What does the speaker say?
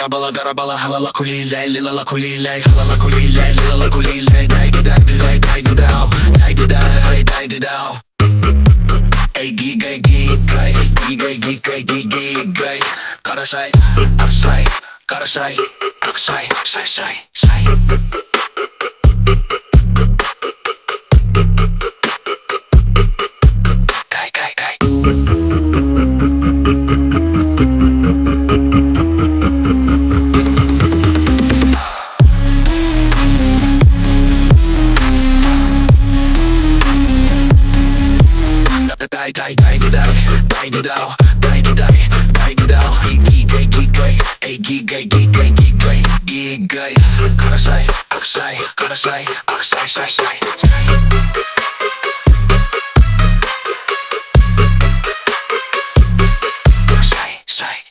Dara Bala halala kulile lilala kulile halala kulile lilala kulile dai didao Ey gigay Karasay aksay Karasay aksay say Gigay Karasay aksay Karasay aksay say Say